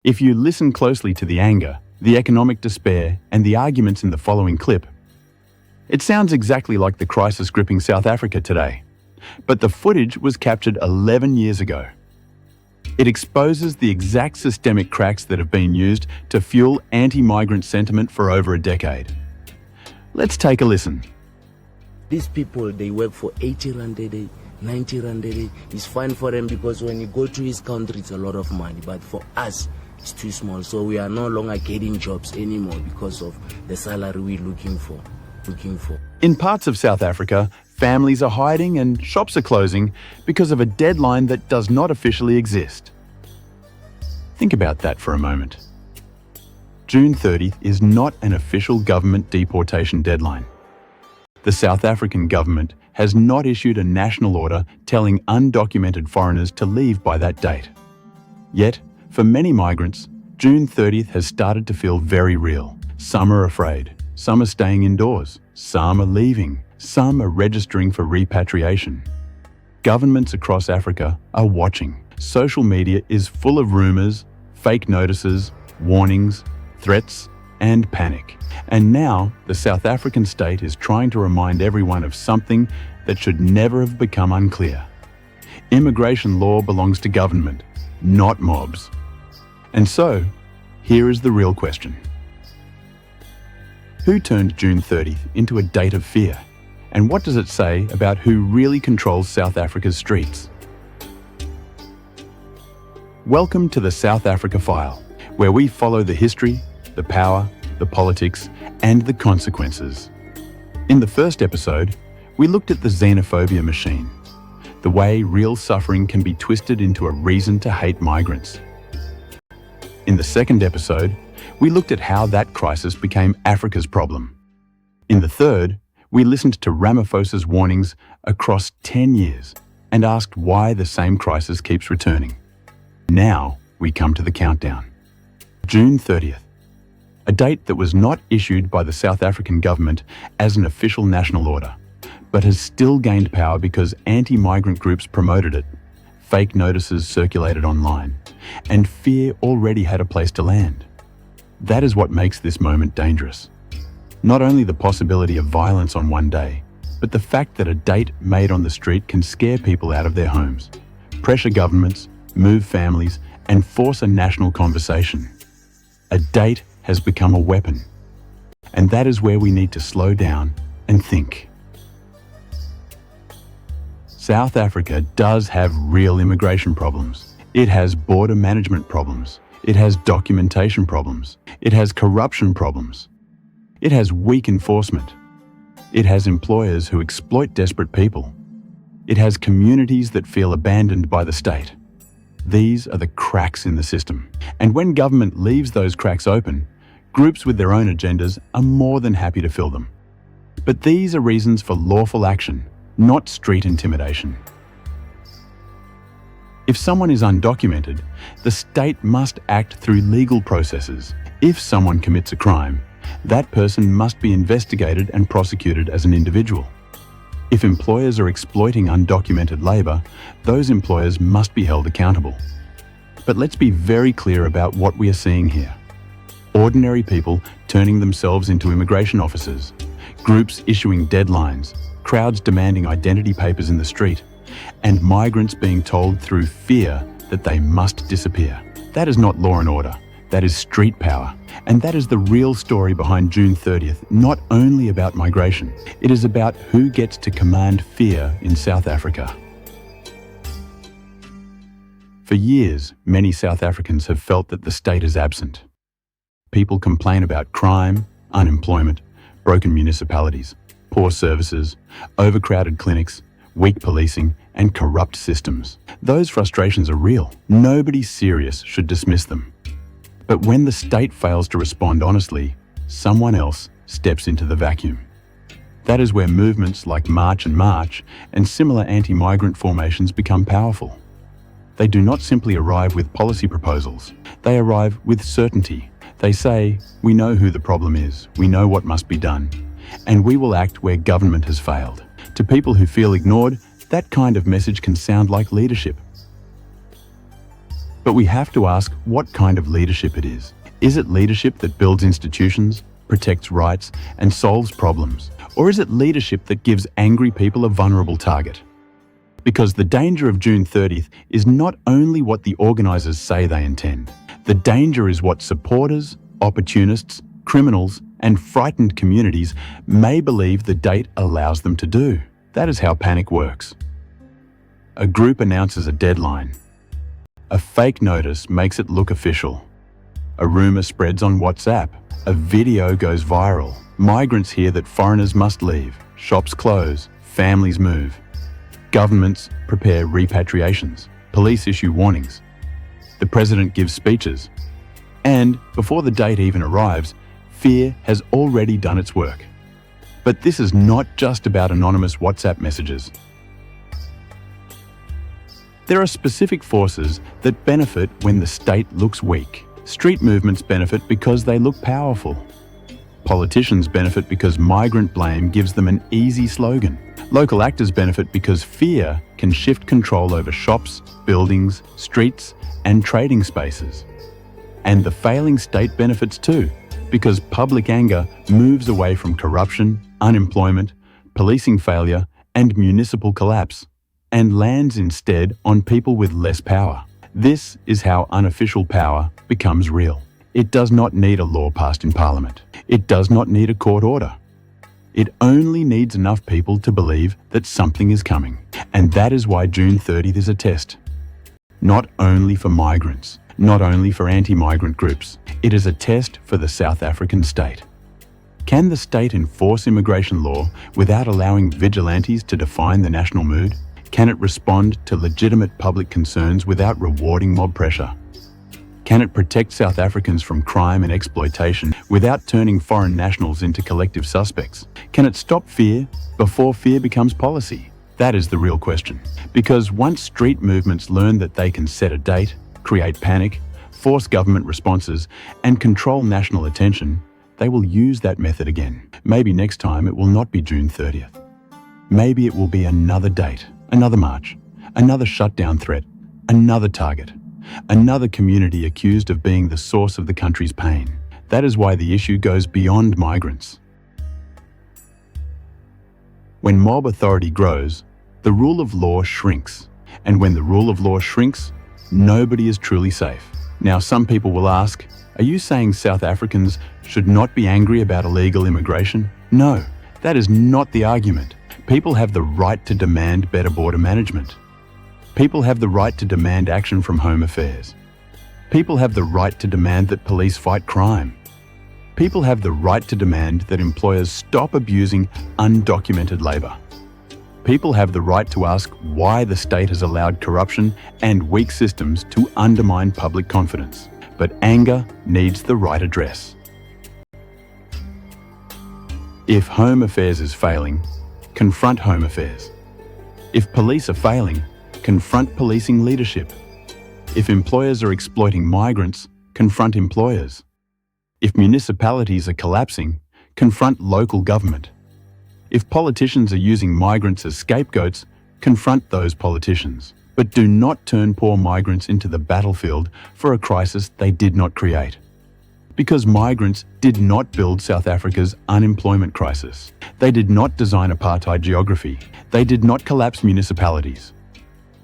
If you listen closely to the anger, the economic despair, and the arguments in the following clip, it sounds exactly like the crisis gripping South Africa today. But the footage was captured 11 years ago. It exposes the exact systemic cracks that have been used to fuel anti-migrant sentiment for over a decade. Let's take a listen. These people, they work for 80 rand a day, 90 rand a day. It's fine for them because when you go to his country, it's a lot of money. But for us, it's too small. So we are no longer getting jobs anymore because of the salary we're looking for. In parts of South Africa, families are hiding and shops are closing because of a deadline that does not officially exist. Think about that for a moment. June 30th is not an official government deportation deadline. The South African government has not issued a national order telling undocumented foreigners to leave by that date. Yet, for many migrants, June 30th has started to feel very real. Some are afraid. Some are staying indoors, some are leaving, some are registering for repatriation. Governments across Africa are watching. Social media is full of rumors, fake notices, warnings, threats, and panic. And now, the South African state is trying to remind everyone of something that should never have become unclear. Immigration law belongs to government, not mobs. And so, here is the real question. Who turned June 30th into a date of fear? And what does it say about who really controls South Africa's streets? Welcome to the South Africa File, where we follow the history, the power, the politics, and the consequences. In the first episode, we looked at the xenophobia machine, the way real suffering can be twisted into a reason to hate migrants. In the second episode, we looked at how that crisis became Africa's problem. In the third, we listened to Ramaphosa's warnings across 10 years and asked why the same crisis keeps returning. Now we come to the countdown. June 30th, a date that was not issued by the South African government as an official national order, but has still gained power because anti-migrant groups promoted it, fake notices circulated online, and fear already had a place to land. That is what makes this moment dangerous. Not only the possibility of violence on one day, but the fact that a date made on the street can scare people out of their homes, pressure governments, move families, and force a national conversation. A date has become a weapon. And that is where we need to slow down and think. South Africa does have real immigration problems. It has border management problems. It has documentation problems. It has corruption problems. It has weak enforcement. It has employers who exploit desperate people. It has communities that feel abandoned by the state. These are the cracks in the system. And when government leaves those cracks open, groups with their own agendas are more than happy to fill them. But these are reasons for lawful action, not street intimidation. If someone is undocumented, the state must act through legal processes. If someone commits a crime, that person must be investigated and prosecuted as an individual. If employers are exploiting undocumented labor, those employers must be held accountable. But let's be very clear about what we are seeing here. Ordinary people turning themselves into immigration officers, groups issuing deadlines, crowds demanding identity papers in the street, and migrants being told through fear that they must disappear. That is not law and order. That is street power. And that is the real story behind June 30th, not only about migration. It is about who gets to command fear in South Africa. For years, many South Africans have felt that the state is absent. People complain about crime, unemployment, broken municipalities, poor services, overcrowded clinics, weak policing, and corrupt systems. Those frustrations are real. Nobody serious should dismiss them. But when the state fails to respond honestly, someone else steps into the vacuum. That is where movements like March and similar anti-migrant formations become powerful. They do not simply arrive with policy proposals. They arrive with certainty. They say, we know who the problem is, we know what must be done, and we will act where government has failed. To people who feel ignored, that kind of message can sound like leadership. But we have to ask what kind of leadership it is. Is it leadership that builds institutions, protects rights, and solves problems? Or is it leadership that gives angry people a vulnerable target? Because the danger of June 30th is not only what the organisers say they intend. The danger is what supporters, opportunists, criminals, and frightened communities may believe the date allows them to do. That is how panic works. A group announces a deadline. A fake notice makes it look official. A rumour spreads on WhatsApp. A video goes viral. Migrants hear that foreigners must leave. Shops close. Families move. Governments prepare repatriations. Police issue warnings. The president gives speeches. And before the date even arrives, fear has already done its work. But this is not just about anonymous WhatsApp messages. There are specific forces that benefit when the state looks weak. Street movements benefit because they look powerful. Politicians benefit because migrant blame gives them an easy slogan. Local actors benefit because fear can shift control over shops, buildings, streets, and trading spaces. And the failing state benefits too, because public anger moves away from corruption, unemployment, policing failure, and municipal collapse, and lands instead on people with less power. This is how unofficial power becomes real. It does not need a law passed in Parliament. It does not need a court order. It only needs enough people to believe that something is coming. And that is why June 30th is a test. Not only for migrants, not only for anti-migrant groups. It is a test for the South African state. Can the state enforce immigration law without allowing vigilantes to define the national mood? Can it respond to legitimate public concerns without rewarding mob pressure? Can it protect South Africans from crime and exploitation without turning foreign nationals into collective suspects? Can it stop fear before fear becomes policy? That is the real question. Because once street movements learn that they can set a date, create panic, force government responses, and control national attention, they will use that method again. Maybe next time it will not be June 30th. Maybe it will be another date, another march, another shutdown threat, another target, another community accused of being the source of the country's pain. That is why the issue goes beyond migrants. When mob authority grows, the rule of law shrinks. And when the rule of law shrinks, nobody is truly safe. Now, some people will ask, are you saying South Africans should not be angry about illegal immigration? No, that is not the argument. People have the right to demand better border management. People have the right to demand action from Home Affairs. People have the right to demand that police fight crime. People have the right to demand that employers stop abusing undocumented labour. People have the right to ask why the state has allowed corruption and weak systems to undermine public confidence. But anger needs the right address. If Home Affairs is failing, confront Home Affairs. If police are failing, confront policing leadership. If employers are exploiting migrants, confront employers. If municipalities are collapsing, confront local government. If politicians are using migrants as scapegoats, confront those politicians. But do not turn poor migrants into the battlefield for a crisis they did not create. Because migrants did not build South Africa's unemployment crisis. They did not design apartheid geography. They did not collapse municipalities.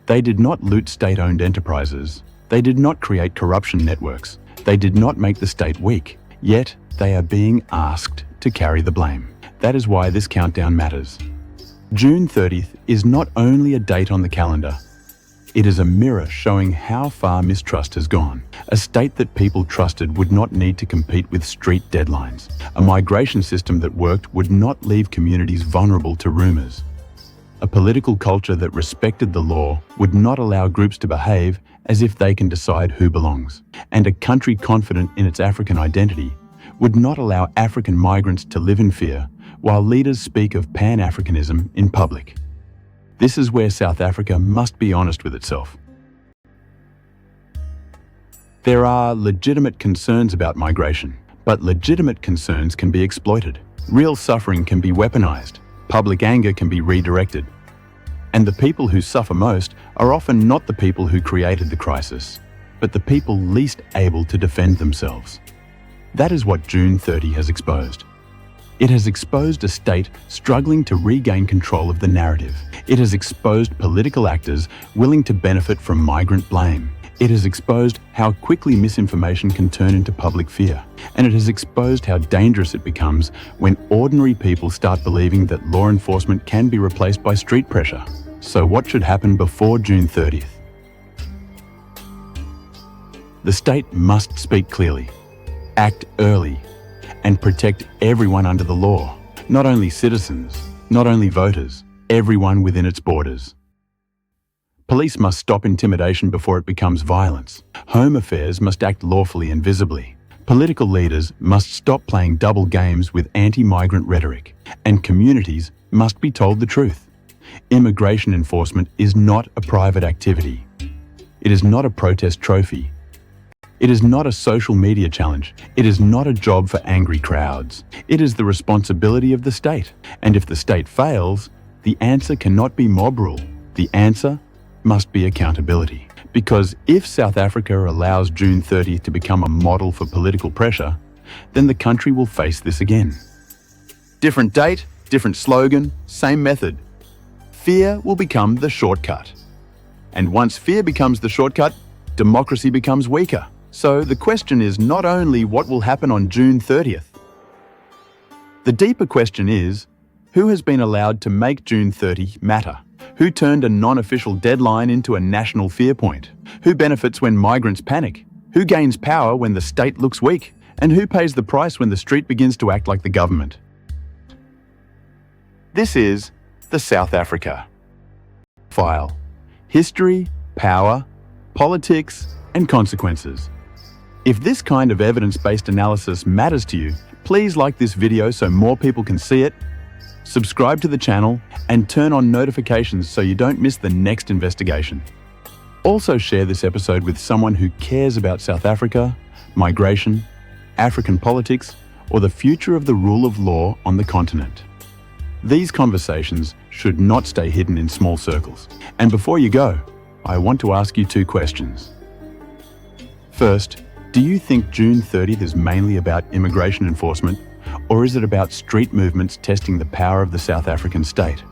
They did not loot state-owned enterprises. They did not create corruption networks. They did not make the state weak. Yet, they are being asked to carry the blame. That is why this countdown matters. June 30th is not only a date on the calendar. It is a mirror showing how far mistrust has gone. A state that people trusted would not need to compete with street deadlines. A migration system that worked would not leave communities vulnerable to rumours. A political culture that respected the law would not allow groups to behave as if they can decide who belongs. And a country confident in its African identity would not allow African migrants to live in fear while leaders speak of Pan-Africanism in public. This is where South Africa must be honest with itself. There are legitimate concerns about migration, but legitimate concerns can be exploited. Real suffering can be weaponized. Public anger can be redirected. And the people who suffer most are often not the people who created the crisis. but the people least able to defend themselves. That is what June 30 has exposed. It has exposed a state struggling to regain control of the narrative. It has exposed political actors willing to benefit from migrant blame. It has exposed how quickly misinformation can turn into public fear. And it has exposed how dangerous it becomes when ordinary people start believing that law enforcement can be replaced by street pressure. So what should happen before June 30th? The state must speak clearly, act early, and protect everyone under the law. Not only citizens, not only voters, everyone within its borders. Police must stop intimidation before it becomes violence. Home affairs must act lawfully and visibly. Political leaders must stop playing double games with anti-migrant rhetoric, and communities must be told the truth. Immigration enforcement is not a private activity. It is not a protest trophy. It is not a social media challenge. It is not a job for angry crowds. It is the responsibility of the state. And if the state fails, the answer cannot be mob rule. The answer must be accountability. Because if South Africa allows June 30th to become a model for political pressure, then the country will face this again. Different date, different slogan, same method. Fear will become the shortcut. And once fear becomes the shortcut, democracy becomes weaker. So the question is not only what will happen on June 30th. The deeper question is, who has been allowed to make June 30 matter? Who turned a non-official deadline into a national fear point? Who benefits when migrants panic? Who gains power when the state looks weak? And who pays the price when the street begins to act like the government? This is the South Africa File. History, power, politics, and consequences. If this kind of evidence-based analysis matters to you, please like this video so more people can see it, subscribe to the channel, and turn on notifications so you don't miss the next investigation. Also share this episode with someone who cares about South Africa, migration, African politics, or the future of the rule of law on the continent. These conversations should not stay hidden in small circles. And before you go, I want to ask you two questions. First, do you think June 30th is mainly about immigration enforcement, or is it about street movements testing the power of the South African state?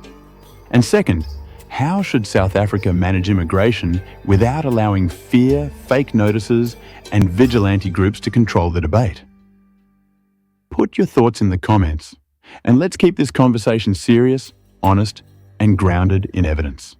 And second, how should South Africa manage immigration without allowing fear, fake notices, and vigilante groups to control the debate? Put your thoughts in the comments, and let's keep this conversation serious, honest, and grounded in evidence.